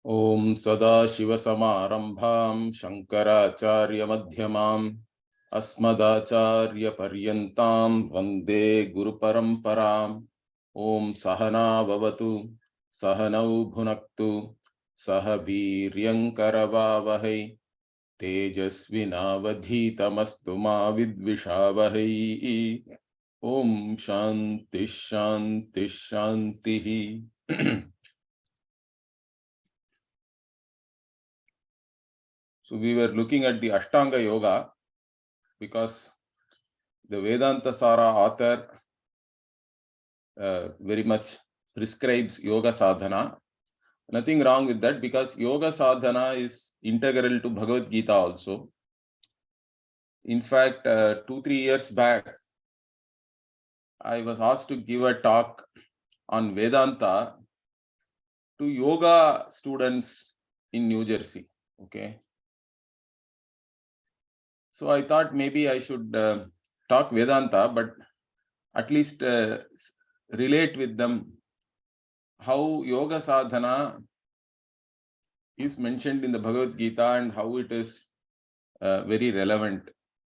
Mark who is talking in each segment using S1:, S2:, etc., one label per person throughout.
S1: Om Sadashivasamarambham Shankaracharya Madhyamam Asmadacharya Paryantam Vande Guru Paramparam. Om Sahana Vavatu Sahanau Bhunaktu Sahabiryankaravavahai Tejasvinavadhitamastu ma vidvishavahai. Om Shanti Shanti Shanti. So we were looking at the Ashtanga Yoga because the Vedanta Sara author very much prescribes yoga sadhana. Nothing wrong with that because yoga sadhana is integral to Bhagavad Gita also. In fact, 2-3 years back, I was asked to give a talk on Vedanta to yoga students in New Jersey. Okay. So I thought maybe I should talk Vedanta, but at least relate with them how yoga sadhana is mentioned in the Bhagavad Gita and how it is very relevant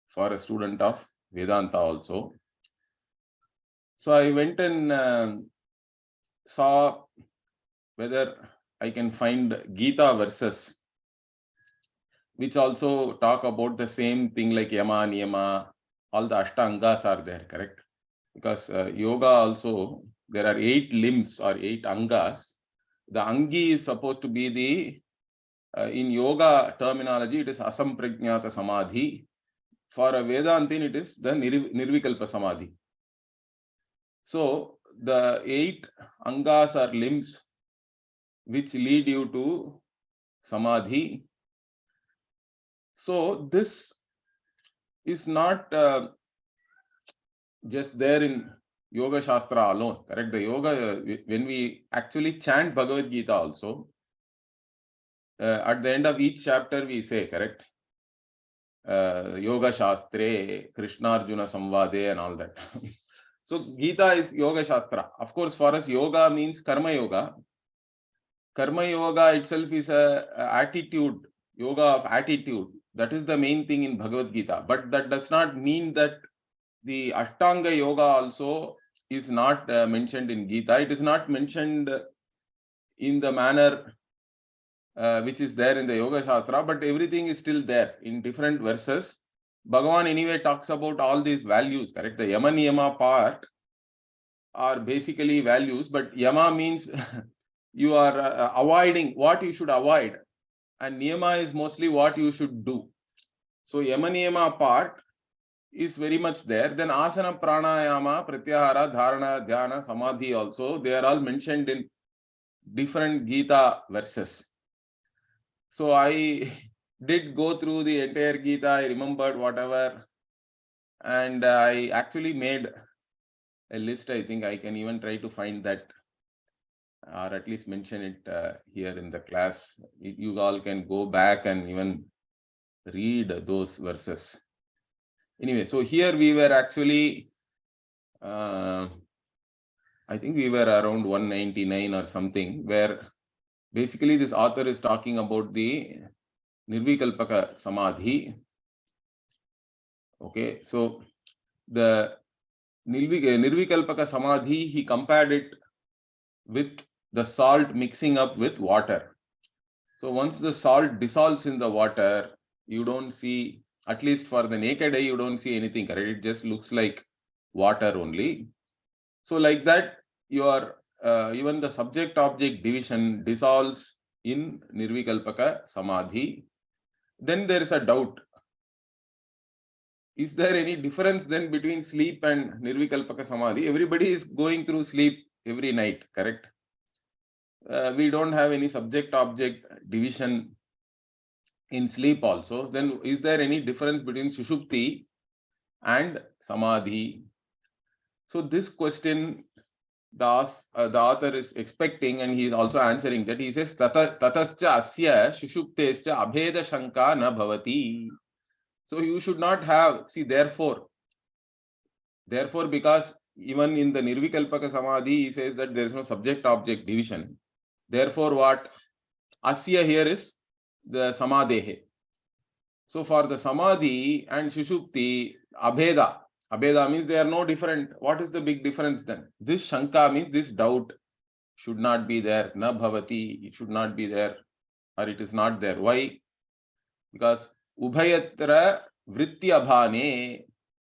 S1: for a student of Vedanta also. So I went and saw whether I can find Gita verses which also talk about the same thing like Yama, Niyama, all the Ashtangas are there, correct? Because yoga also, there are 8 limbs or 8 Angas. The Angi is supposed to be the, in yoga terminology, it is Asamprajnata Samadhi. For a Vedantin, it is the Nirvikalpa Samadhi. So, the 8 Angas or limbs which lead you to Samadhi. So, this is not just there in Yoga Shastra alone, correct? The yoga, when we actually chant Bhagavad Gita also, at the end of each chapter we say, correct? Yoga Shastre, Krishna Arjuna Samvade and all that. So Gita is Yoga Shastra. Of course, for us, yoga means Karma Yoga. Karma Yoga itself is a attitude, yoga of attitude. That is the main thing in Bhagavad Gita. But that does not mean that the Ashtanga Yoga also is not mentioned in Gita. It is not mentioned in the manner which is there in the Yoga Shastra, but everything is still there in different verses. Bhagavan anyway talks about all these values, correct? The Yama Niyama part are basically values, but Yama means you are avoiding what you should avoid, and Niyama is mostly what you should do. So Yama Niyama part is very much there. Then Asana, Pranayama, Pratyahara, Dharana, Dhyana, Samadhi also, they are all mentioned in different Gita verses. So I did go through the entire Gita, I remembered whatever, and I actually made a list. I think I can even try to find that, or at least mention it here in the class. You all can go back and even read those verses. Anyway, so here we were actually, I think we were around 199 or something, where basically this author is talking about the Nirvikalpaka Samadhi. Okay, so the Nirvikalpaka Samadhi, he compared it with the salt mixing up with water. So once the salt dissolves in the water, you don't see, at least for the naked eye, you don't see anything, correct? It just looks like water only. So like that, your even the subject-object division dissolves in Nirvikalpaka Samadhi. Then there is a doubt. Is there any difference then between sleep and Nirvikalpaka Samadhi? Everybody is going through sleep every night, correct? We don't have any subject-object division in sleep also. Then is there any difference between Sushupti and Samadhi? So this question the author is expecting, and he is also answering that. He says, Tatascha asya Sushuptescha abheda shanka na bhavati. So you should not have, see, therefore, because even in the Nirvikalpaka Samadhi, he says that there is no subject-object division. Therefore, what? Asya here is the Samadehe. So for the Samadhi and Sushupti, Abheda. Abheda means they are no different. What is the big difference then? This Shanka means this doubt should not be there. Na bhavati, it should not be there, or it is not there. Why? Because Ubhayatra Vritti Abhane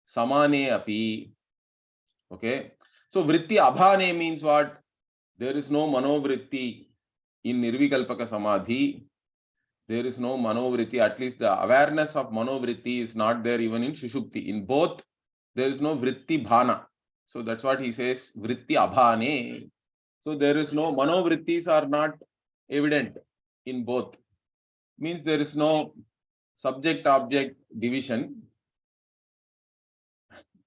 S1: Samane Api. Okay. So Vritti Abhane means what? There is no Manovritti in Nirvikalpaka Samadhi. There is no Manovritti. At least the awareness of Manovritti is not there even in Sushupti. In both, there is no Vritti Bhana. So that's what he says, Vritti Abhane. So there is no Manovrittis are not evident in both. Means there is no subject-object division.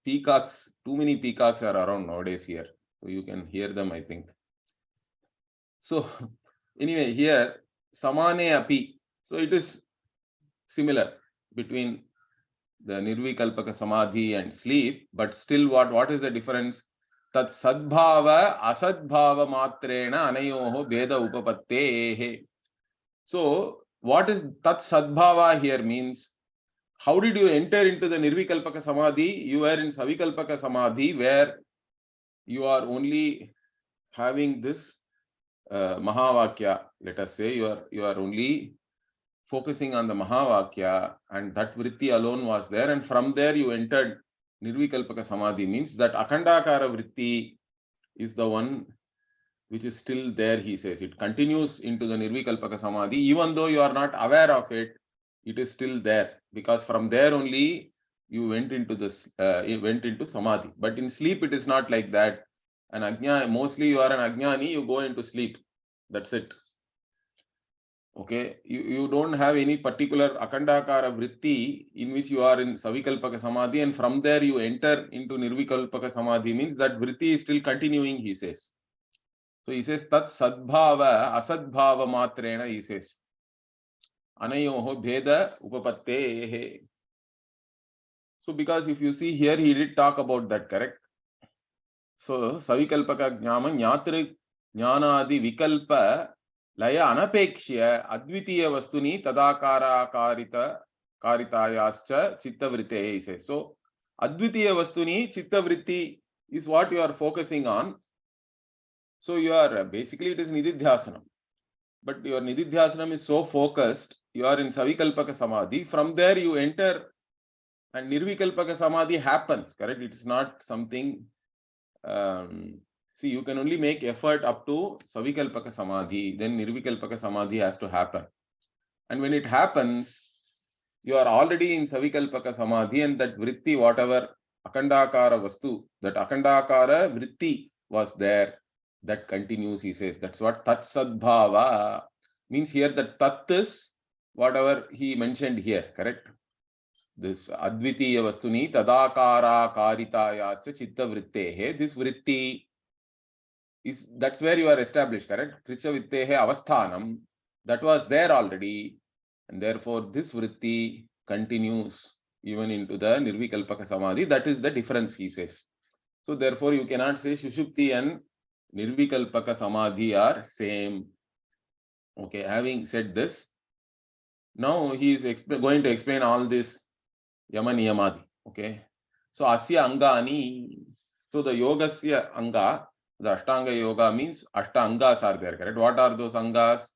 S1: Peacocks, too many peacocks are around nowadays here. So you can hear them, I think. So anyway, here, Samane Api. So it is similar between the Nirvikalpaka Samadhi and sleep, but still what is the difference? Tat sadbhava asadbhava matrena anayoho veda upapattehe. So what is tat sadbhava here means? How did you enter into the Nirvikalpaka Samadhi? You are in Savikalpaka Samadhi where you are only having this Mahavakya. Let us say you are only focusing on the Mahavakya, and that vritti alone was there, and from there you entered Nirvikalpaka Samadhi. Means that Akhandakara vritti is the one which is still there, he says. It continues into the Nirvikalpaka Samadhi, even though you are not aware of it, it is still there, because from there only you went into this, went into Samadhi. But in sleep it is not like that. Mostly you are an Ajnani, you go into sleep. That's it. Okay, you don't have any particular Akhandakara vritti in which you are in Savikalpaka Samadhi, and from there you enter into Nirvikalpaka Samadhi. Means that vritti is still continuing, he says. So he says, Tat sadbhava asadbhava matrena, he says. Anayoho bheda upapattehe. So because if you see here, he did talk about that, correct? So Savikalpaka Jnama Nyatri Jnanadi Vikalpa Laya Anapekshya Advitiya Vastuni Tadakara Karitayascha Chittavritte, he says. So Advitiya Vastuni Chittavritti is what you are focusing on. So you are basically, it is Nididhyasanam. But your Nididhyasanam is so focused, you are in Savikalpaka Samadhi. From there you enter and Nirvikalpaka Samadhi happens, correct? It is not something. See, you can only make effort up to Savikalpaka Samadhi, then Nirvikalpaka Samadhi has to happen. And when it happens, you are already in Savikalpaka Samadhi, and that vritti, whatever Akhandakara Vastu, that Akhandakara vritti was there, that continues, he says. That's what Tat Sadbhava means here. That Tat is whatever he mentioned here, correct? This Advitiya Vastuni Tadakara Karitayascha Chitta Vrittehe. This vritti is, that's where you are established, correct? Kricha Vittehe Avasthanam. That was there already. And therefore, this vritti continues even into the Nirvikalpaka Samadhi. That is the difference, he says. So therefore, you cannot say Sushupti and Nirvikalpaka Samadhi are same. Okay, having said this, now he is going to explain all this Yama Niyamadi. Okay, so Asya Angani. So the Yogasya Anga, the Ashtanga Yoga means Ashta Angas are there, correct? What are those Angas?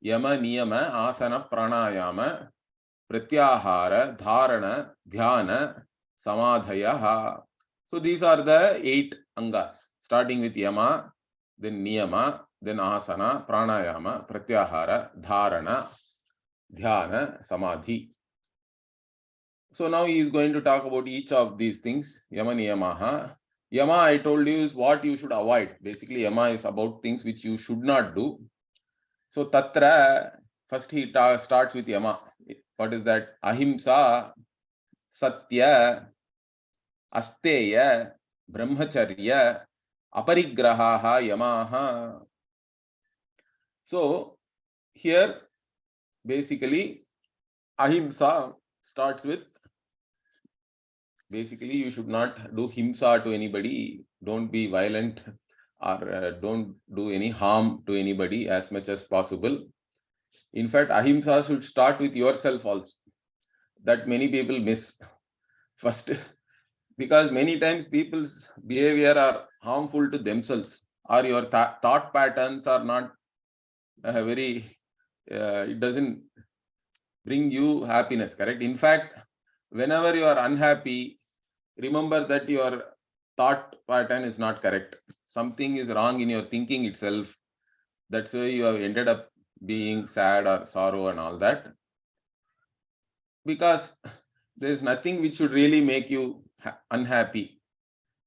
S1: Yama Niyama, Asana, Pranayama, Pratyahara, Dharana, Dhyana, Samadhaya. So these are the 8 Angas, starting with Yama, then Niyama, then Asana, Pranayama, Pratyahara, Dharana, Dhyana, Samadhi. So now he is going to talk about each of these things. Yama Niyamaha. Yama, I told you, is what you should avoid. Basically, Yama is about things which you should not do. So Tatra, first he starts with Yama. What is that? Ahimsa, Satya, Asteya, Brahmacharya, Aparigrahaha, Yamaha. So here, basically, Ahimsa starts with, basically, you should not do himsa to anybody. Don't be violent, or don't do any harm to anybody as much as possible. In fact, ahimsa should start with yourself also. That many people miss first, because many times people's behavior are harmful to themselves, or your thought patterns are not it doesn't bring you happiness, correct? In fact, whenever you are unhappy, remember that your thought pattern is not correct. Something is wrong in your thinking itself. That's why you have ended up being sad or sorrow and all that. Because there is nothing which should really make you unhappy.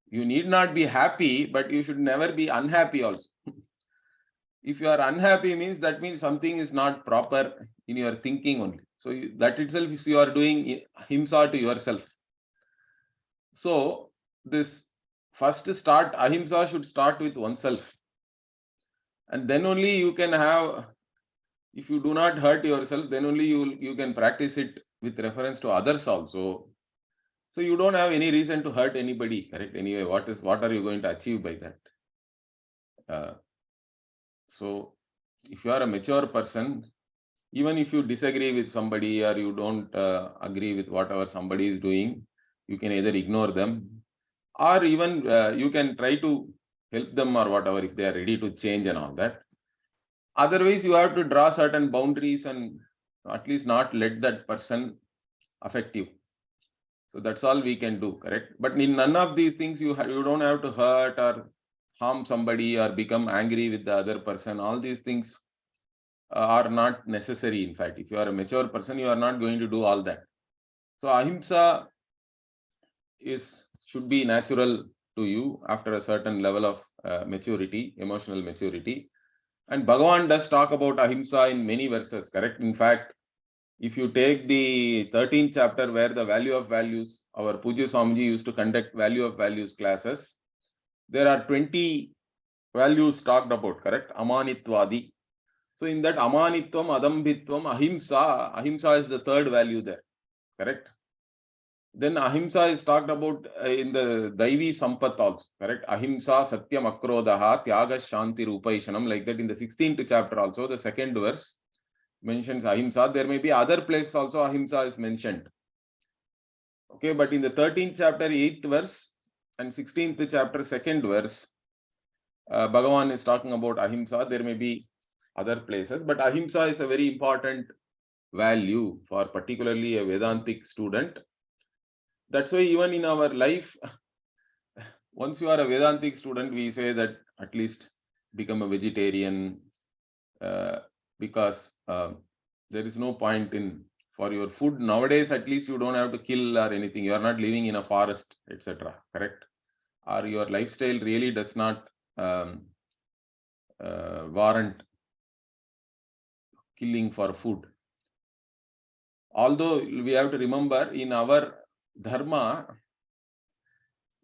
S1: You need not be happy, but you should never be unhappy also. If you are unhappy, that means something is not proper in your thinking only. So that itself is you are doing ahimsa to yourself. So this first start, ahimsa should start with oneself. And then only you can have, if you do not hurt yourself, then only you can practice it with reference to others also. So you don't have any reason to hurt anybody, correct? Anyway, what are you going to achieve by that? So if you are a mature person, even if you disagree with somebody or you don't agree with whatever somebody is doing, you can either ignore them, or even you can try to help them or whatever if they are ready to change and all that. Otherwise, you have to draw certain boundaries and at least not let that person affect you. So that's all we can do, correct? But in none of these things, you don't have to hurt or harm somebody or become angry with the other person. All these things are not necessary. In fact, if you are a mature person, you are not going to do all that. So ahimsa should be natural to you after a certain level of maturity, emotional maturity. And Bhagavan does talk about ahimsa in many verses, correct? In fact, if you take the 13th chapter where the value of values, our Pujya Swamiji used to conduct value of values classes, there are 20 values talked about, correct? Amanitvadi. So in that amanitvam, adambhitvam, ahimsa is the third value there, correct? Then ahimsa is talked about in the Daivi Sampat also, correct? Ahimsa, Satyam, Akrodaha, Tyaga, Shanti, Rupaishanam, like that in the 16th chapter also, the second verse mentions ahimsa. There may be other places also ahimsa is mentioned. Okay, but in the 13th chapter, 8th verse and 16th chapter, 2nd verse, Bhagavan is talking about ahimsa. There may be other places, but ahimsa is a very important value for particularly a Vedantic student. That's why even in our life, once you are a Vedantic student, we say that at least become a vegetarian, because there is no point in for your food nowadays. At least you don't have to kill or anything. You are not living in a forest, etc. Correct? Or your lifestyle really does not warrant killing for food. Although we have to remember in our dharma,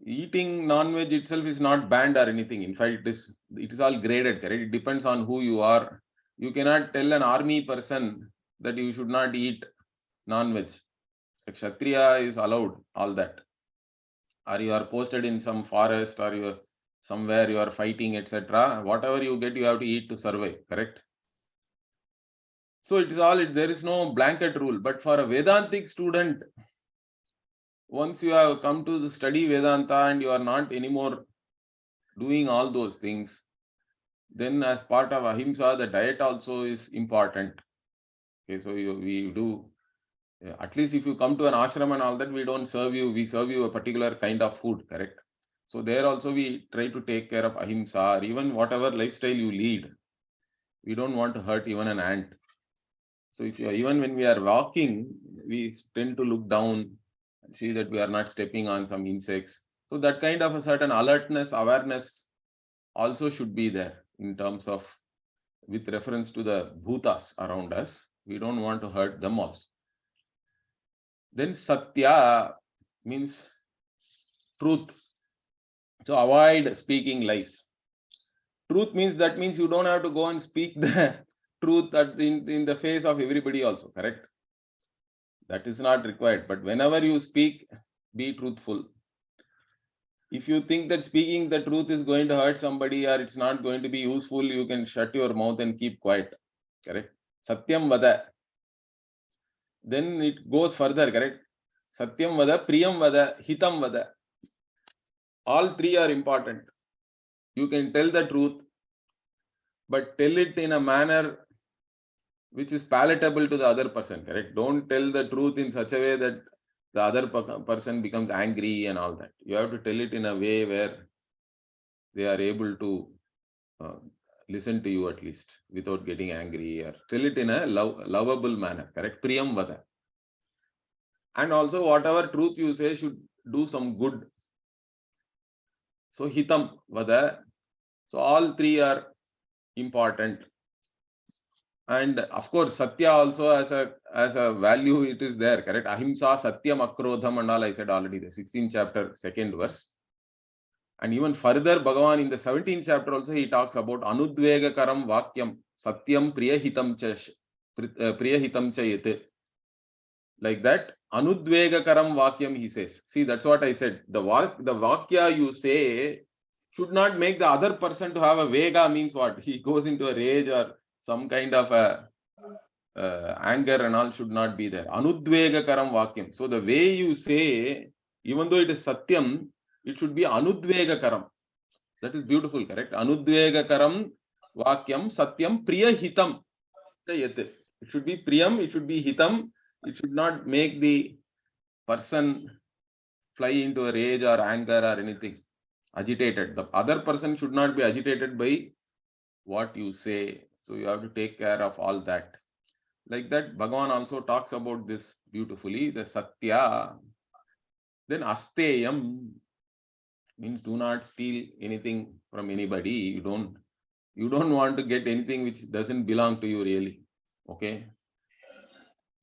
S1: eating non-veg itself is not banned or anything. In fact, it is all graded, correct? It depends on who you are. You cannot tell an army person that you should not eat non-veg. A Kshatriya is allowed all that. Or you are posted in some forest, or somewhere you are fighting, etc. Whatever you get, you have to eat to survive, correct? So it is all, there is no blanket rule. But for a Vedantic student, once you have come to study Vedanta and you are not anymore doing all those things, then as part of ahimsa, the diet also is important. Okay, so we do, at least if you come to an ashram and all that, we don't serve you, we serve you a particular kind of food, correct? So there also we try to take care of ahimsa, or even whatever lifestyle you lead. We don't want to hurt even an ant. So if even when we are walking, we tend to look down and see that we are not stepping on some insects. So that kind of a certain alertness, awareness also should be there in terms of, with reference to the bhutas around us. We don't want to hurt them also. Then satya means truth. So avoid speaking lies. Truth means, that means you don't have to go and speak the truth in the face of everybody also, correct? That is not required. But whenever you speak, be truthful. If you think that speaking the truth is going to hurt somebody or it's not going to be useful, you can shut your mouth and keep quiet, correct? Satyam vada. Then it goes further, correct? Satyam vada, priyam vada, hitam vada. All three are important. You can tell the truth, but tell it in a manner which is palatable to the other person, correct? Don't tell the truth in such a way that the other person becomes angry and all that. You have to tell it in a way where they are able to listen to you at least without getting angry, or tell it in a lovable manner, correct? Priyam vada. And also whatever truth you say should do some good. So hitam vada. So all three are important. And of course, Satya also as a value, it is there, correct? Ahimsa, Satyam, Akrodham and all I said already, the 16th chapter, 2nd verse. And even further, Bhagavan in the 17th chapter also, he talks about Anudvegakaram Vakyam, Satyam Priyahitam cha yet. Like that, Anudvegakaram Vakyam, he says. See, that's what I said. The Vakya you say should not make the other person to have a Vega, means what? He goes into a rage or some kind of a anger and all should not be there. Anudvegakaram Vakyam. So the way you say, even though it is Satyam, it should be Anudvegakaram. That is beautiful, correct? Anudvegakaram Vakyam Satyam Priyahitam. It should be Priyam, it should be Hitam. It should not make the person fly into a rage or anger or anything. Agitated. The other person should not be agitated by what you say. So you have to take care of all that. Like that, Bhagavan also talks about this beautifully, the Satya. Then Asteyam means do not steal anything from anybody. You don't want to get anything which doesn't belong to you really. Okay.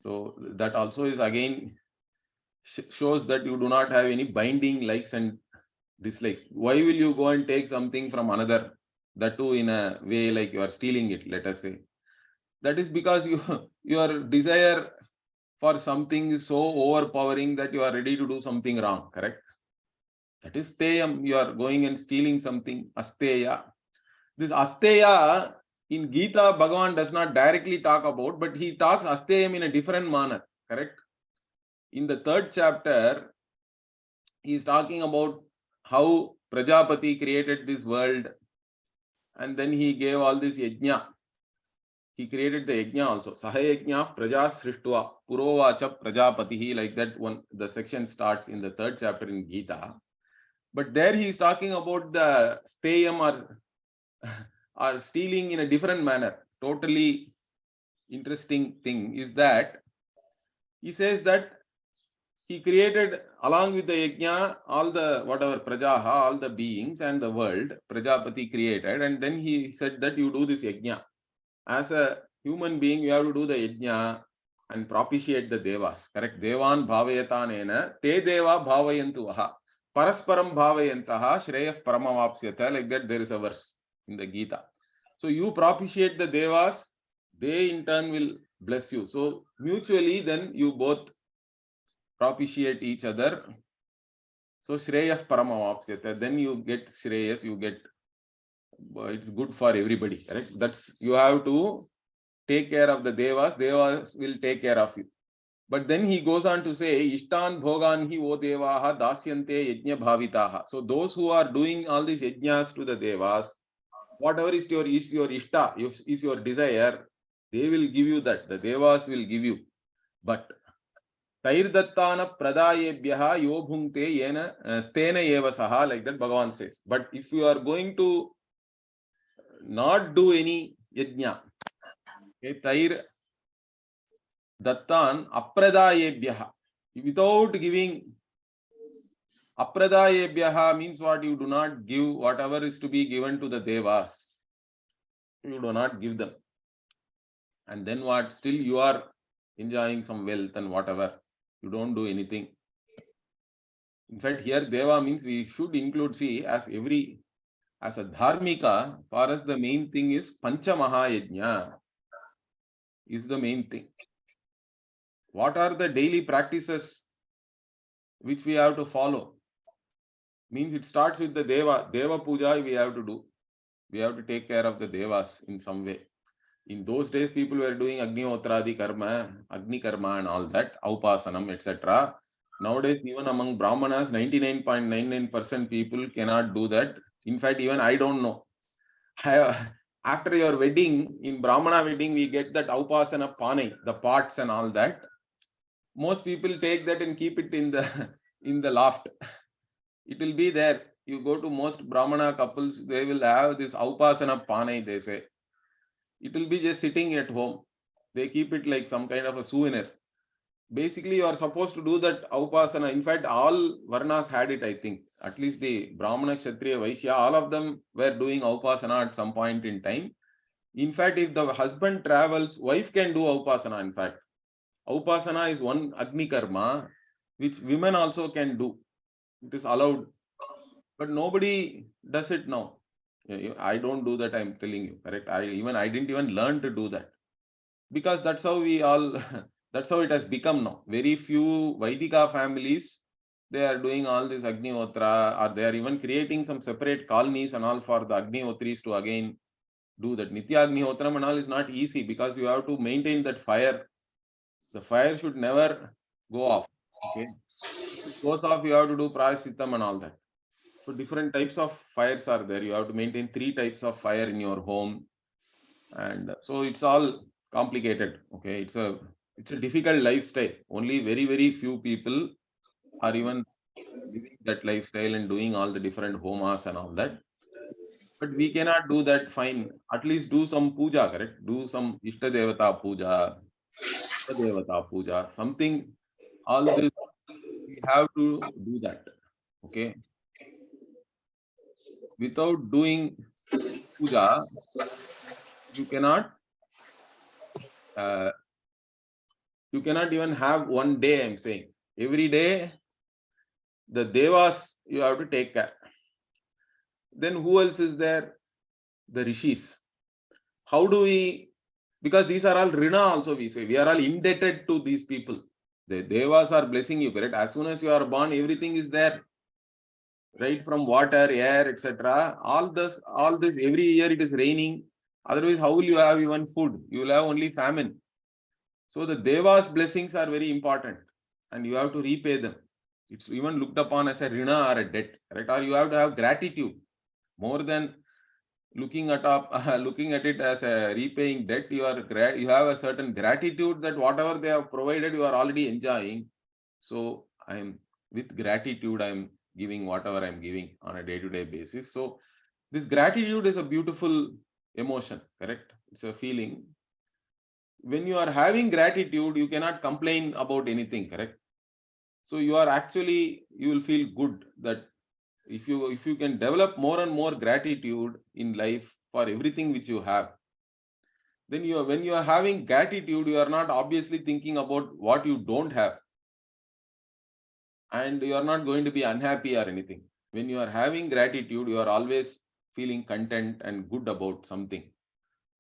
S1: So that also is again shows that you do not have any binding likes and dislikes. Why will you go and take something from another? That too in a way like you are stealing it, let us say. That is because your desire for something is so overpowering that you are ready to do something wrong, correct? That is steyam. You are going and stealing something, asteya. This asteya in Gita, Bhagavan does not directly talk about, but he talks asteyam in a different manner, correct? In the 3rd chapter, he is talking about how Prajapati created this world, and then he gave all this yajna. He created the yajna also. Sahayajna praja srishtva purovacha prajapatihi. Like that one, the section starts in the 3rd chapter in Gita. But there he is talking about the steyam or stealing in a different manner. Totally interesting thing is that he says that he created along with the yajna all the whatever prajaha, all the beings and the world Prajapati created, and then he said that you do this yajna. As a human being, you have to do the yajna and propitiate the devas, correct? Devan bhavayatanena te deva bhavayantu vaha parasparam bhavayantaha shreyah paramavapsyata. Like that there is a verse in the Gita. So you propitiate the devas, they in turn will bless you. So mutually then you both propitiate each other. So Shreyas Paramavapsyata, then you get Shreyas, you get, it's good for everybody, correct? That's, you have to take care of the devas will take care of you. But then he goes on to say, Ishtan Bhogan hi o devaha dasyante yajna bhavitaha. So those who are doing all these yajnas to the devas, whatever is your ishta, is your desire, they will give you that. The devas will give you. But Tairdattana pradayebhyaha yo bhungte yena stena eva saha, like that Bhagavan says. But if you are going to not do any yajna, okay, Tair Dattan apradayebhyaha, without giving, apradayebhyaha means what? You do not give whatever is to be given to the devas. You do not give them. And then what? Still you are enjoying some wealth and whatever. You don't do anything. In fact, here Deva means we should include, see, as a dharmika, for us the main thing is Pancha Mahayajna is the main thing. What are the daily practices which we have to follow? Means it starts with the Deva Puja we have to do. We have to take care of the Devas in some way. In those days, people were doing Agni karma, Agni karma and all that, Aupasanam, etc. Nowadays, even among Brahmanas, 99.99% people cannot do that. In fact, even I don't know. After your wedding, in Brahmana wedding, we get that Aupasana Pane, the pots and all that. Most people take that and keep it in the in the loft. It will be there. You go to most Brahmana couples, they will have this Aupasana Pane, they say. It will be just sitting at home. They keep it like some kind of a souvenir. Basically, you are supposed to do that Aupasana. In fact, all Varnas had it, I think. At least the Brahmana, Kshatriya, Vaishya, all of them were doing Aupasana at some point in time. In fact, if the husband travels, wife can do Aupasana, in fact. Aupasana is one Agni Karma, which women also can do. It is allowed. But nobody does it now. I don't do that, I'm telling you, correct? I didn't even learn to do that. Because that's how we all, that's how it has become now. Very few Vaidika families, they are doing all this Agnihotra, or they are even creating some separate colonies and all for the Agnihotris to again do that. Nitya Agnihotram and all is not easy because you have to maintain that fire. The fire should never go off. Okay. If it goes off, you have to do Prayasitam and all that. So different types of fires are there. You have to maintain 3 types of fire in your home. And so it's all complicated. Okay. It's a difficult lifestyle. Only very, very few people are even living that lifestyle and doing all the different homas and all that. But we cannot do that, fine. At least do some puja, correct? Do some Ishta Devata puja, Devata puja, something. All this we have to do that. Okay. Without doing puja, you cannot uh, even have one day. I'm saying every day the devas you have to take care. Then who else is there? The rishis. How do we? Because these are all rina. Also, we say we are all indebted to these people. The devas are blessing you, correct? As soon as you are born, everything is there. Right from water, air, etc. All this, every year it is raining. Otherwise, how will you have even food? You will have only famine. So the Devas' blessings are very important and you have to repay them. It's even looked upon as a rina or a debt, right? Or you have to have gratitude more than looking at it as a repaying debt. You have a certain gratitude that whatever they have provided, you are already enjoying. So I'm with gratitude, I'm giving whatever I'm giving on a day-to-day basis. So this gratitude is a beautiful emotion, correct? It's a feeling. When you are having gratitude, you cannot complain about anything, correct? So you will feel good that if you can develop more and more gratitude in life for everything which you have, then when you are having gratitude, you are not obviously thinking about what you don't have, and you are not going to be unhappy or anything. When you are having gratitude, you are always feeling content and good about something.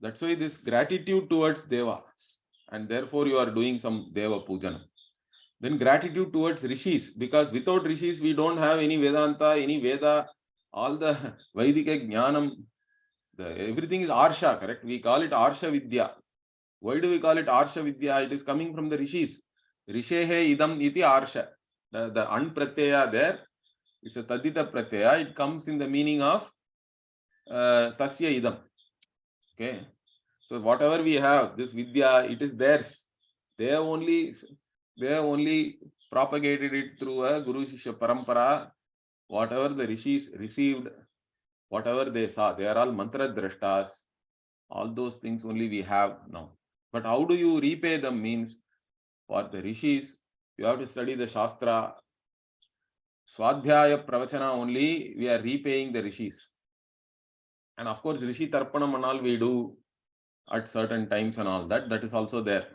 S1: That's why this gratitude towards devas, and therefore you are doing some deva pujanam. Then gratitude towards rishis, because without rishis we don't have any Vedanta, any Veda, all the Vaidika Jnanam, everything is Aarsha, correct? We call it Aarsha Vidya. Why do we call it Aarsha Vidya? It is coming from the rishis. Rishehe idam iti Aarsha. The anpratyaya there, it's a tadita pratyaya. It comes in the meaning of tasya idam. Okay. So whatever we have, this Vidya, it is theirs. They have only propagated it through a Guru Shishya Parampara. Whatever the rishis received, whatever they saw, they are all mantra drashtas. All those things only we have now. But how do you repay them? Means for the rishis, you have to study the Shastra. Swadhyaya Pravachana only, we are repaying the rishis. And of course, Rishi Tarpanam and all we do at certain times and all that. That is also there.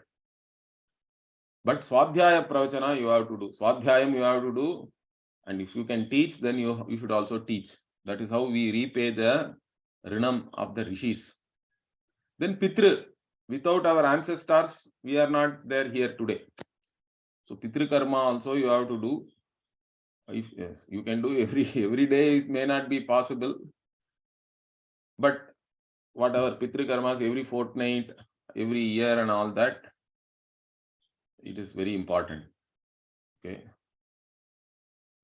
S1: But Swadhyaya Pravachana you have to do. Swadhyayam you have to do. And if you can teach, then you should also teach. That is how we repay the rinam of the rishis. Then Pitru. Without our ancestors, we are not there here today. So Pitru Karma also you have to do. If yes, you can do every day, it may not be possible. But whatever Pitru karmas every fortnight, every year and all that, it is very important. Okay.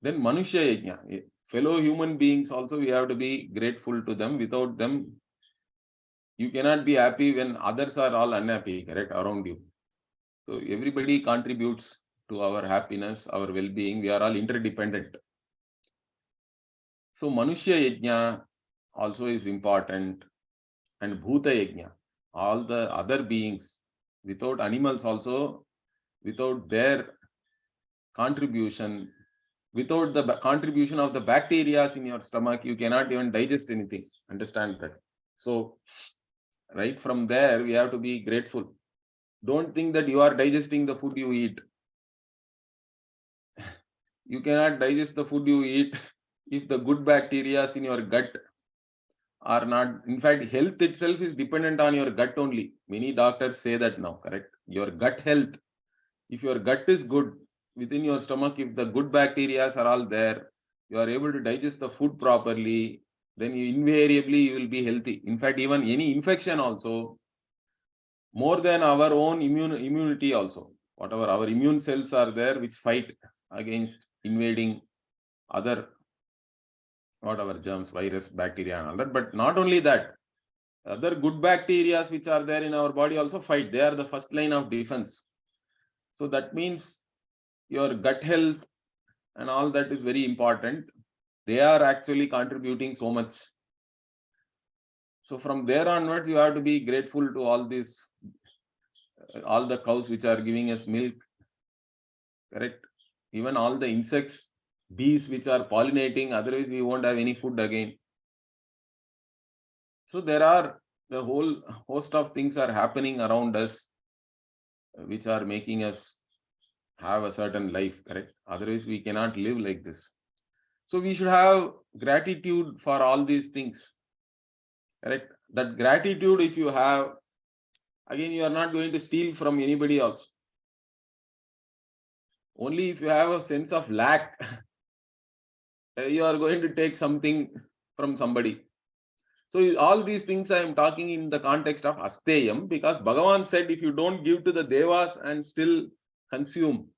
S1: Then Manushya Yajna, fellow human beings also, we have to be grateful to them. Without them, you cannot be happy when others are all unhappy, correct, around you. So everybody contributes to our happiness, our well-being. We are all interdependent. So Manushya Yajna also is important, and Bhuta Yajna, all the other beings, without animals also, without their contribution, without the contribution of the bacteria in your stomach, you cannot even digest anything. Understand that? So right from there, we have to be grateful. Don't think that you are digesting the food you eat. You cannot digest the food you eat if the good bacteria in your gut are not. In fact, health itself is dependent on your gut only. Many doctors say that now, correct? Your gut health. If your gut is good within your stomach, if the good bacteria are all there, you are able to digest the food properly, then invariably you will be healthy. In fact, even any infection also, more than our own immunity also, whatever our immune cells are there which fight against invading other whatever germs, virus, bacteria and all that. But not only that, other good bacteria which are there in our body also fight. They are the first line of defense. So that means your gut health and all that is very important. They are actually contributing so much. So from there onwards, you have to be grateful to all this, all the cows which are giving us milk, correct? Even all the insects, bees which are pollinating, otherwise we won't have any food again. So there are the whole host of things are happening around us, which are making us have a certain life, correct? Otherwise we cannot live like this. So we should have gratitude for all these things, correct? That gratitude, if you have, again, you are not going to steal from anybody else. Only if you have a sense of lack, you are going to take something from somebody. So all these things I am talking in the context of Asteyam, because Bhagavan said, if you don't give to the Devas and still consume,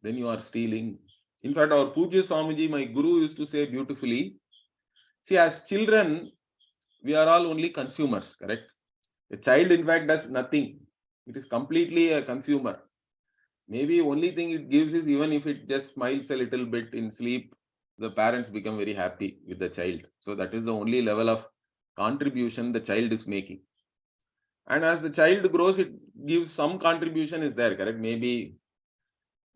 S1: then you are stealing. In fact, our Pujya Swamiji, my Guru, used to say beautifully, see, as children, we are all only consumers, correct? A child, in fact, does nothing. It is completely a consumer. Maybe only thing it gives is, even if it just smiles a little bit in sleep, the parents become very happy with the child. So that is the only level of contribution the child is making. And as the child grows, it gives some contribution is there, correct? Maybe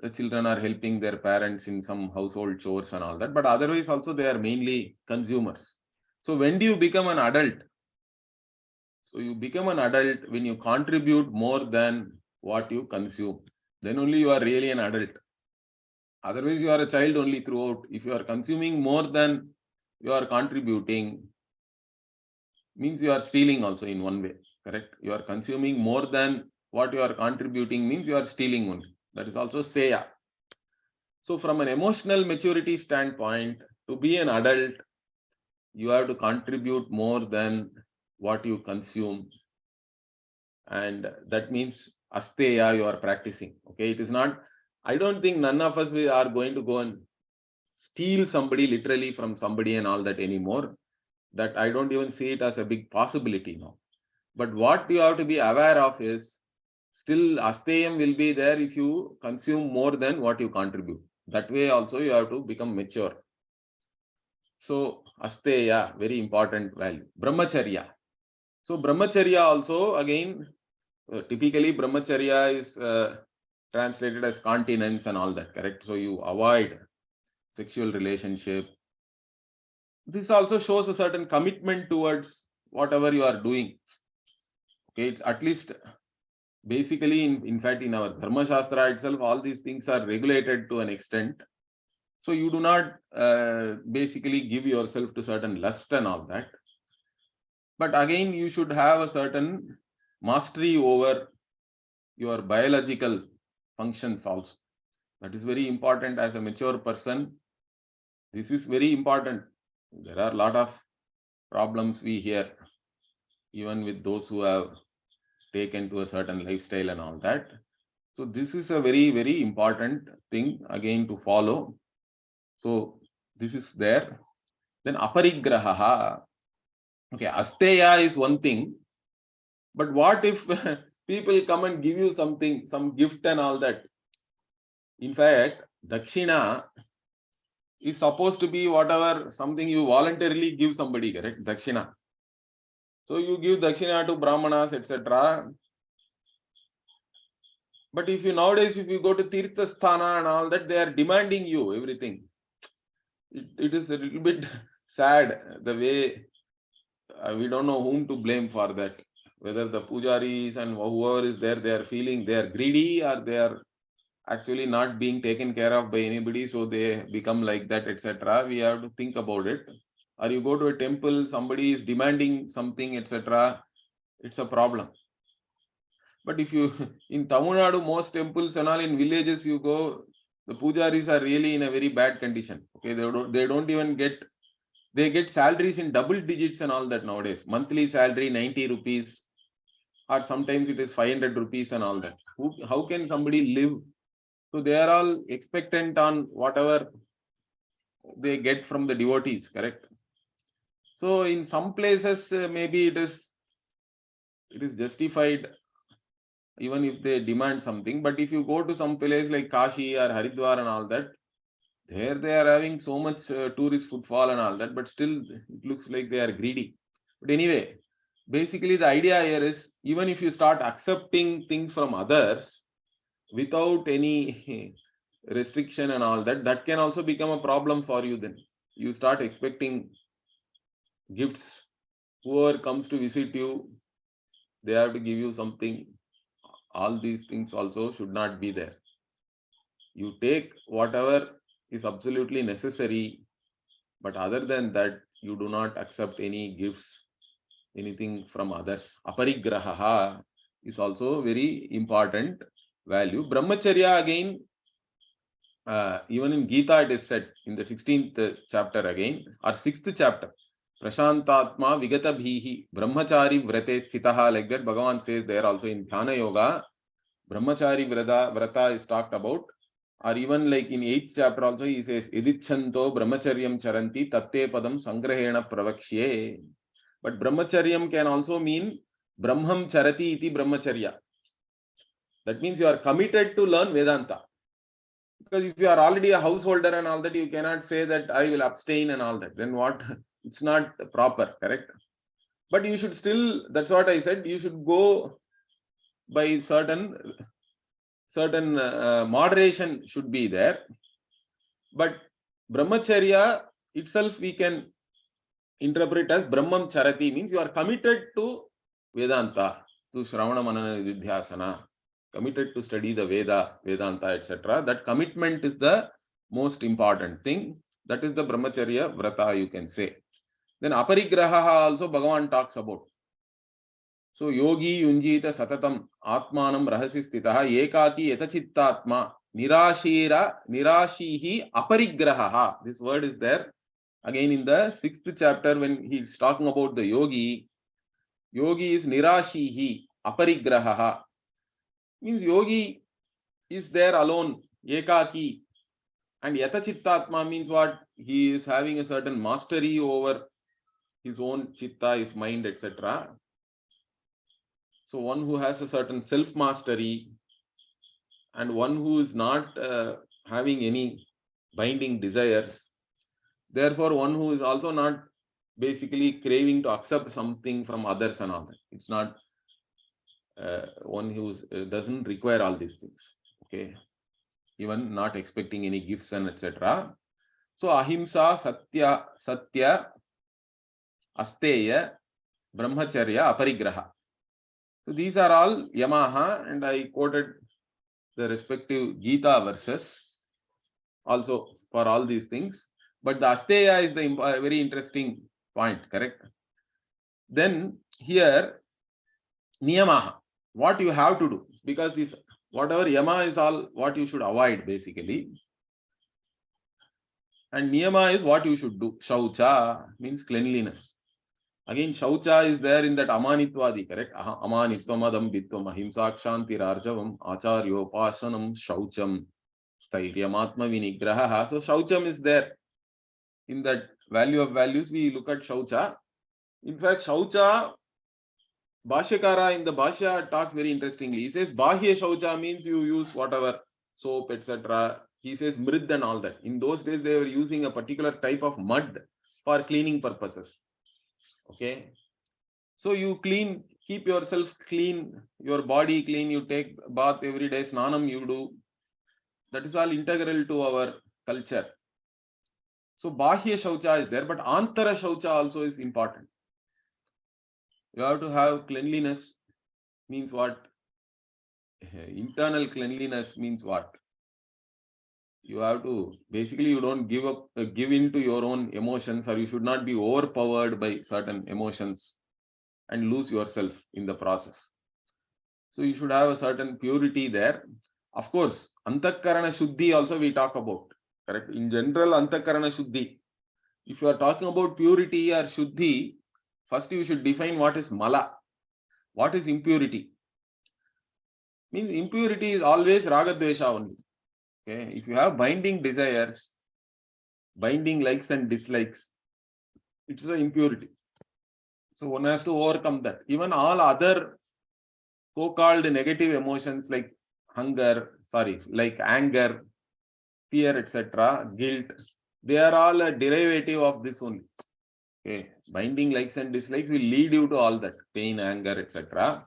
S1: the children are helping their parents in some household chores and all that, but otherwise also they are mainly consumers. So when do you become an adult? So you become an adult when you contribute more than what you consume. Then only you are really an adult. Otherwise, you are a child only throughout. If you are consuming more than you are contributing, means you are stealing also in one way, correct? You are consuming more than what you are contributing means you are stealing only. That is also steya. So from an emotional maturity standpoint, to be an adult, you have to contribute more than what you consume. And that means asteya you are practicing. Okay, it is not, I don't think none of us are going to go and steal somebody literally from somebody and all that anymore. That I don't even see it as a big possibility now. But what you have to be aware of is still asteyam will be there if you consume more than what you contribute. That way also you have to become mature. So asteya, very important value. Brahmacharya. So brahmacharya also, again, typically brahmacharya is translated as continence and all that, correct? So you avoid sexual relationship. This also shows a certain commitment towards whatever you are doing. Okay, it's at least basically, in fact, in our Dharma Shastra itself, all these things are regulated to an extent. So you do not basically give yourself to certain lust and all that. But again, you should have a certain mastery over your biological functions also. That is very important as a mature person. This is very important. There are a lot of problems we hear. even with those who have taken to a certain lifestyle and all that. So this is a very, very important thing again to follow. So this is there. Then aparigraha. Okay, asteya is one thing, but what if people come and give you something, some gift and all that? In fact, dakshina is supposed to be whatever, something you voluntarily give somebody, correct? Dakshina. So you give dakshina to brahmanas, etc. But if you nowadays, if you go to Tirtha Sthana and all that, they are demanding you everything. It is a little bit sad the way we don't know whom to blame for that. Whether the pujaris and whoever is there, they are feeling they are greedy, or they are actually not being taken care of by anybody, so they become like that, etc. We have to think about it. Or you go to a temple, somebody is demanding something, etc. It's a problem. But if you in Tamil Nadu, most temples and all in villages you go, the pujaris are really in a very bad condition. Okay, they don't even get, they get salaries in double digits and all that nowadays. Monthly salary 90 rupees, or sometimes it is 500 rupees and all that. How can somebody live? So they are all expectant on whatever they get from the devotees, correct? So in some places maybe it is justified even if they demand something. But if you go to some place like Kashi or Haridwar and all that, there they are having so much tourist footfall and all that, but still it looks like they are greedy. But anyway, basically the idea here is, even if you start accepting things from others without any restriction and all that, that can also become a problem for you. Then you start expecting gifts. Whoever comes to visit you, they have to give you something. All these things also should not be there. You take whatever is absolutely necessary, but other than that, you do not accept any gifts, anything from others. Aparigraha is also very important value. Brahmacharya again, even in Gita it is said in the 16th chapter again, or 6th chapter, Prashantatma Vigata Bhihi Brahmachari Vrate Sthitaha, like that Bhagavan says there also in Dhyana Yoga. Brahmachari Vrata is talked about. Or even like in 8th chapter also he says, Idichanto Brahmacharyam Charanti Tatte Padam Sangrahena Pravakshye. But Brahmacharyam can also mean Brahmam Charati iti Brahmacharya. That means you are committed to learn Vedanta. Because if you are already a householder and all that, you cannot say that I will abstain and all that. Then what? It's not proper, correct? But you should still, that's what I said, you should go by certain moderation should be there. But Brahmacharya itself we can interpret as Brahmam Charati, means you are committed to Vedanta, to Shravana Manana Nididhyasana, committed to study the Vedanta, etc. That commitment is the most important thing. That is the Brahmacharya Vrata, you can say. Then Aparigraha also Bhagavan talks about. So yogi yunjita satatam atmanam rahasi stitaha ekaki yatachittatma nirashihi aparigraha. This word is there again in the 6th chapter when he is talking about the yogi. Yogi is nirashihi aparigraha. Means yogi is there alone, ekaki. And yatachittatma means what? He is having a certain mastery over his own chitta, his mind, etc. So one who has a certain self-mastery and one who is not having any binding desires. Therefore, one who is also not basically craving to accept something from others and all that. It's not one who doesn't require all these things. Okay, even not expecting any gifts and etc. So ahimsa, satya, asteya, brahmacharya, aparigraha. So these are all Yamaha, and I quoted the respective Gita verses also for all these things. But the Asteya is the very interesting point, correct? Then here, Niyamaha, what you have to do, because this whatever Yama is all what you should avoid basically. And Niyama is what you should do. Shaucha means cleanliness. Again, Shaucha is there in that Amanitvadi, correct? Amanitvam adambitvam ahimsa kshanti rarjavam acharyo pasanam shaucham sthairyamatma vinigraha. So Shaucham is there. In that value of values, we look at Shaucha. In fact, Shaucha, Bhashyakara in the Bhashya talks very interestingly. He says Bahya Shaucha means you use whatever, soap, etc. He says Mrid and all that. In those days, they were using a particular type of mud for cleaning purposes. Okay. So you clean, keep yourself clean, your body clean, you take bath every day, snanam you do. That is all integral to our culture. So Bahya Shaucha is there, but Antara Shaucha also is important. You have to have cleanliness. Means what? Internal cleanliness means what? You have to, basically you don't give in to your own emotions, or you should not be overpowered by certain emotions and lose yourself in the process. So you should have a certain purity there. Of course, Antakarana Shuddhi also we talk about. Correct? In general, Antakarana Shuddhi. If you are talking about purity or Shuddhi, first you should define what is Mala. What is impurity? Means impurity is always Ragadvesha only. Okay? If you have binding desires, binding likes and dislikes, it's the impurity. So one has to overcome that. Even all other so-called negative emotions like like anger, fear, etc., guilt, they are all a derivative of this only. Okay, binding likes and dislikes will lead you to all that pain, anger, etc.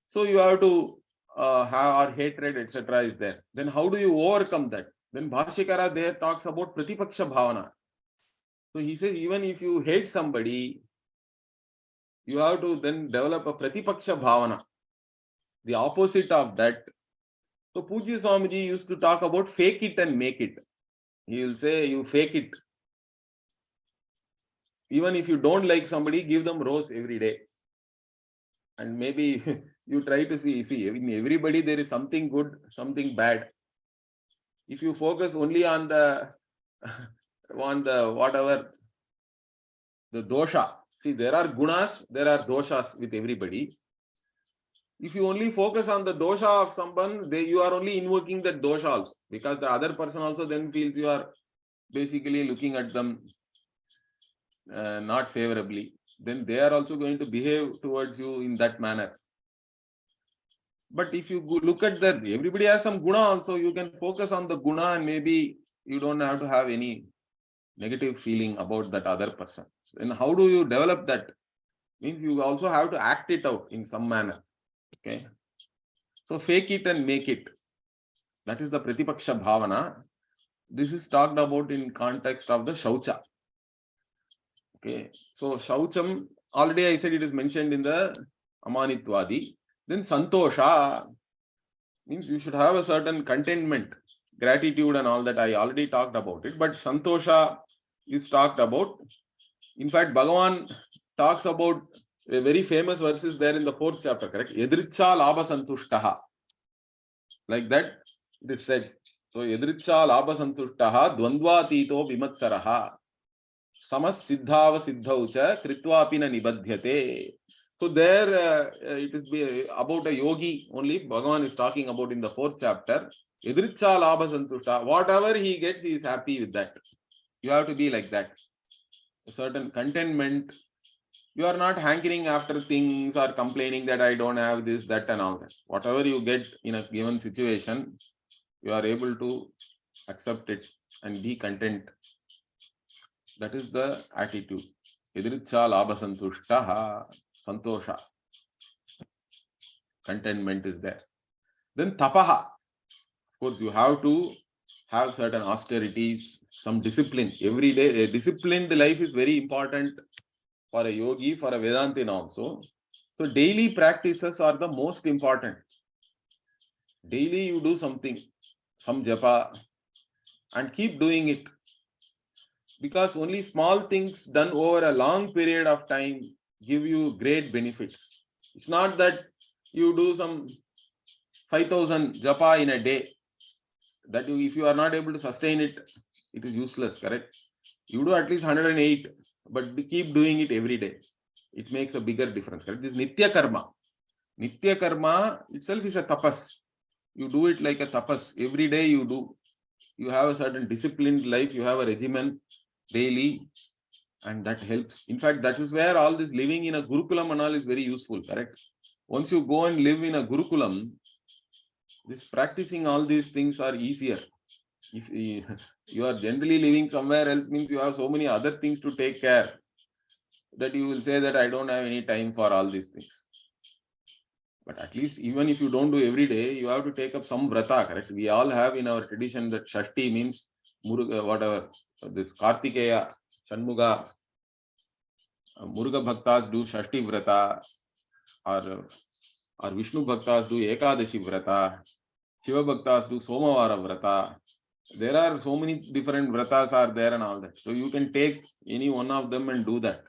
S1: So you have to have, or hatred, etc. is there. Then how do you overcome that? Then Bhashyakara there talks about Pratipaksha Bhavana. So he says even if you hate somebody, you have to then develop a Pratipaksha Bhavana. The opposite of that. So Pujya Swamiji used to talk about fake it and make it. He will say you fake it. Even if you don't like somebody, give them rose every day. And maybe you try to see in everybody there is something good, something bad. If you focus only on the whatever, the dosha. See, there are gunas, there are doshas with everybody. If you only focus on the dosha of someone, you are only invoking that dosha also. Because the other person also then feels you are basically looking at them not favorably. Then they are also going to behave towards you in that manner. But if you look at that, everybody has some guna also, you can focus on the guna and maybe you don't have to have any negative feeling about that other person. And how do you develop that? Means you also have to act it out in some manner. Okay. So fake it and make it. That is the Pratipaksha Bhavana. This is talked about in context of the Shaucha. Okay. So Shaucham, already I said it is mentioned in the Amanitvadi. Then Santosha means you should have a certain contentment, gratitude and all that. I already talked about it. But Santosha is talked about. In fact, Bhagavan talks about a very famous verses there in the 4th chapter, correct? Yadricha labha santushtaha. Like that, it is said. So, Yadricha labha santushtaha dvandva tito vimatsaraha samas siddhava siddhaucha kritwapina nibadhyate. So, there it is about a yogi only. Bhagavan is talking about in the 4th chapter. Yadricha labha santushtaha. Whatever he gets, he is happy with that. You have to be like that. A certain contentment. You are not hankering after things or complaining that I don't have this, that and all that. Whatever you get in a given situation, you are able to accept it and be content. That is the attitude. Idricha labha santushtaha, santosha. Contentment is there. Then tapaha. Of course, you have to have certain austerities, some discipline. Every day, a disciplined life is very important for a yogi, for a Vedantin also. So daily practices are the most important. Daily you do something, some japa, and keep doing it. Because only small things done over a long period of time give you great benefits. It's not that you do some 5,000 japa in a day. That if you are not able to sustain it, it is useless, correct? You do at least 108 but keep doing it every day. It makes a bigger difference. Correct? This Nitya Karma. Nitya Karma itself is a tapas. You do it like a tapas. Every day you do. You have a certain disciplined life. You have a regimen daily. And that helps. In fact, that is where all this living in a Gurukulam and all is very useful. Correct? Once you go and live in a Gurukulam, this practicing all these things are easier. If you are generally living somewhere else, means you have so many other things to take care that you will say that I don't have any time for all these things. But at least even if you don't do every day, you have to take up some vrata, correct? We all have in our tradition that Shashti means Muruga, whatever, this Kartikeya, Shanmuga, Muruga Bhaktas do Shashti vrata, or Vishnu Bhaktas do Ekadashi vrata, Shiva Bhaktas do Somavara vrata. There are so many different vratas are there and all that. So you can take any one of them and do that.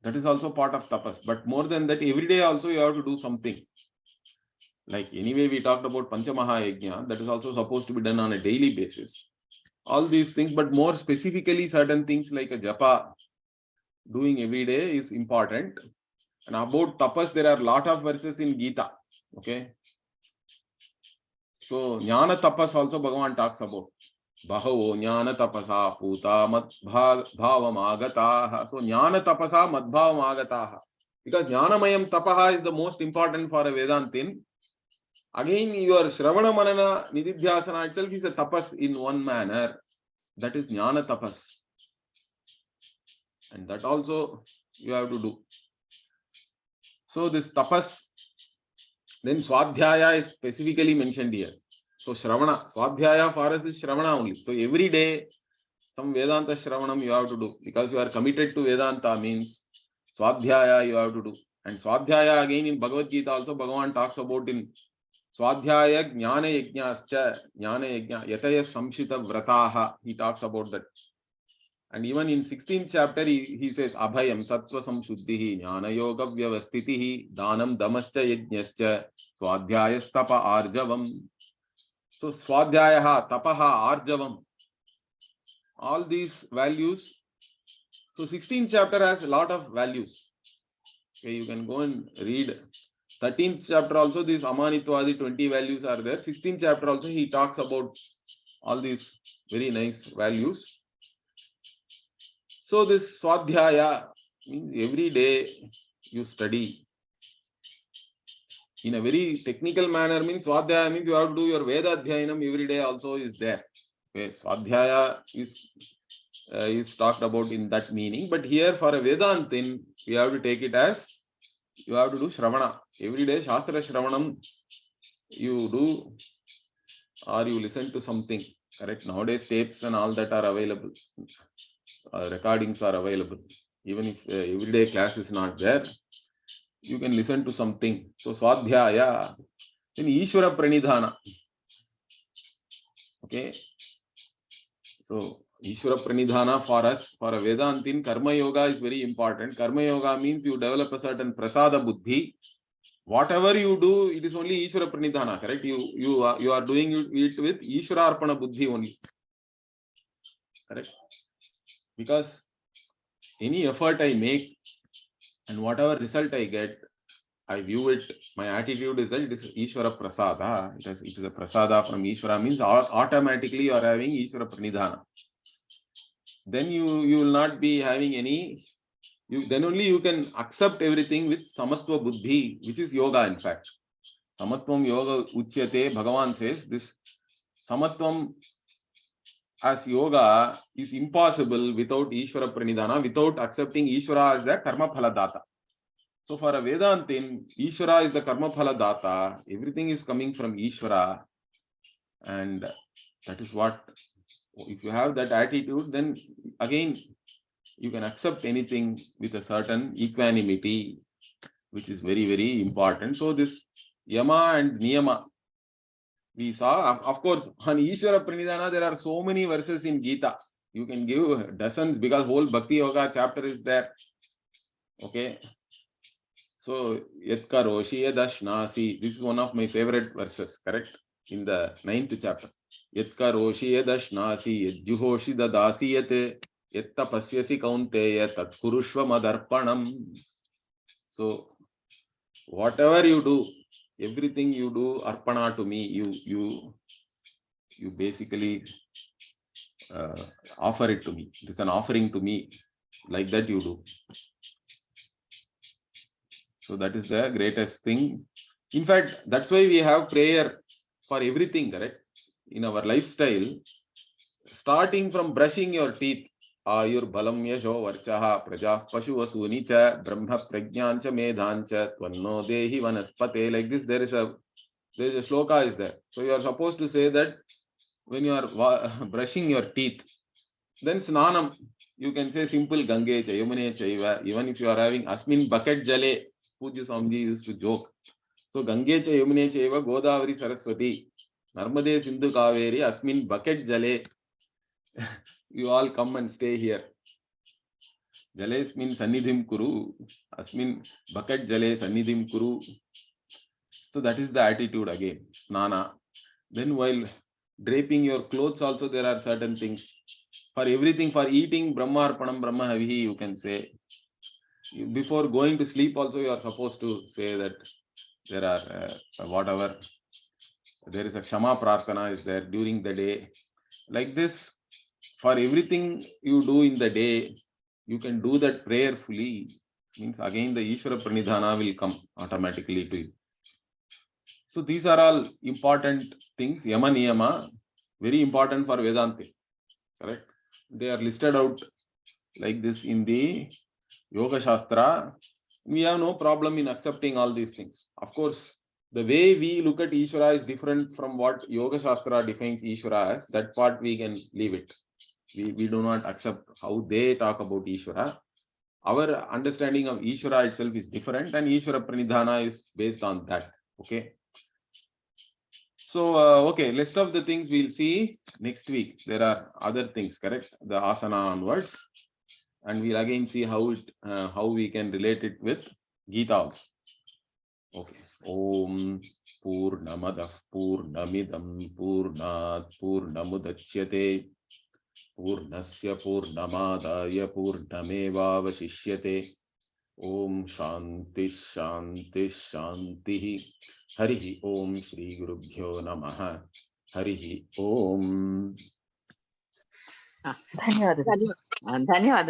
S1: That is also part of tapas. But more than that, every day also you have to do something. Like anyway, we talked about Panchamaha Yajna. That is also supposed to be done on a daily basis. All these things, but more specifically, certain things like a japa, doing every day is important. And about tapas, there are a lot of verses in Gita. Okay. So, Jnana tapas also Bhagavan talks about. Bahavo Jnana tapasa puta madbhavam agataha. So, Jnana tapasa madbhavam agataha. Because Jnanamayam tapaha is the most important for a Vedantin. Again, your Shravana Manana Nididhyasana itself is a tapas in one manner. That is Jnana tapas. And that also you have to do. So, this tapas, then Swadhyaya is specifically mentioned here. So Shravana, Swadhyaya for us is Shravana only. So every day, some Vedanta Shravanam you have to do. Because you are committed to Vedanta means Swadhyaya you have to do. And Swadhyaya again in Bhagavad Gita also Bhagavan talks about in Swadhyaya Jnana Yajnascha, Jnana Yajna, Yataya Samshita Vrataha. He talks about that. And even in 16th chapter, he says, Abhayam Sattva Samshuddhihi, Jnana Yoga Vyavastitihi, Danam Damascha Yajnascha, Swadhyayastapa Arjavam. So Swadhyayaha, Tapaha, Arjavam, all these values. So 16th chapter has a lot of values. Okay, you can go and read. 13th chapter also, these Amanitwadi 20 values are there. 16th chapter also, he talks about all these very nice values. So this Swadhyaya means every day you study. In a very technical manner means Swadhyaya means you have to do your Veda Adhyayanam every day also is there. Okay, Swadhyaya is talked about in that meaning. But here for a Vedantin, you have to take it as you have to do Shravana. Every day Shastra Shravanam you do or you listen to something. Correct? Nowadays tapes and all that are available. Recordings are available. Even if everyday class is not there, you can listen to something. So Swadhyaya, then Ishvara Pranidhana. Okay. So Ishvara Pranidhana for us, for a Vedantin, Karma Yoga is very important. Karma Yoga means you develop a certain Prasada Buddhi. Whatever you do, it is only Ishvara Pranidhana, correct? You are doing it with Ishvara Arpana Buddhi only. Correct? Because any effort I make and whatever result I get, I view it, my attitude is that it is Ishvara Prasada. It is a Prasada from Ishvara means automatically you are having Ishvara Pranidhana. Then you will not be having any, then only you can accept everything with Samatva Buddhi, which is yoga in fact. Samatvam Yoga Uchyate, Bhagavan says this Samatvam as yoga is impossible without Ishvara Pranidhana, without accepting Ishvara as the Karma Phala Data. So for a Vedantin, Ishvara is the Karma Phala Data. Everything is coming from Ishvara. And that is what, if you have that attitude, then again, you can accept anything with a certain equanimity, which is very, very important. So this Yama and Niyama, we saw, of course, on Ishvara Pranidhana, there are so many verses in Gita. You can give dozens because whole Bhakti Yoga chapter is there. Okay. So, Yat Karoshi Yadashnasi. This is one of my favorite verses, correct? In the 9th chapter. Yat Karoshi Yadashnasi Yadjuhoshi Dadasi Yate Yatta pasyasi kaunteya tat kurushva madarpanam. So whatever you do, everything you do, arpana to me. You basically offer it to me. It is an offering to me. Like that you do. So that is the greatest thing. In fact, that's why we have prayer for everything, correct? In our lifestyle, starting from brushing your teeth, ayur balam yasho varchaha prajah pashu vasuni cha brahma prajnancha medhancha tvanno dehi vanaspate. Like this, there is a shloka is there. So you are supposed to say that when you are brushing your teeth. Then snanam, you can say simple Gange cha Yamune chaiva. Even if you are having asmin bucket jale, Pujya Swamiji used to joke. So Gange cha Yamune chaiva Godavari Saraswati. Narmade Sindhu Kaveri asmin bucket jale. You all come and stay here. Jalesmin sannidhim kuru. Asmin bucket jale sannidhim kuru. So that is the attitude again. Snana. Then while draping your clothes also there are certain things. For everything, for eating, Brahmarpanam Brahma Havihi, you can say. Before going to sleep also you are supposed to say that there are whatever. There is a Kshama Prarthana is there during the day. Like this, for everything you do in the day, you can do that prayerfully. Means again the Ishvara Pranidhana will come automatically to you. So these are all important things. Yama Niyama, very important for Vedanta. Correct? They are listed out like this in the Yoga Shastra. We have no problem in accepting all these things. Of course, the way we look at Ishvara is different from what Yoga Shastra defines Ishvara as. That part we can leave it. We do not accept how they talk about Ishvara. Our understanding of Ishvara itself is different, and Ishvara Pranidhana is based on that. Okay. So, okay, list of the things we'll see next week. There are other things, correct? The asana onwards. And we'll again see how we can relate it with Gita also. Okay. Om Purnamadah Purnamidam Purnat Purnamudachyate Purnasya Purnamadaya Purnameva Vasishyate. Om Shanti Shanti Shanti. Harihi Om Shri Gurubhyo Namaha. Harihi Om.
S2: ಧನ್ಯವಾದ. ಧನ್ಯವಾದ.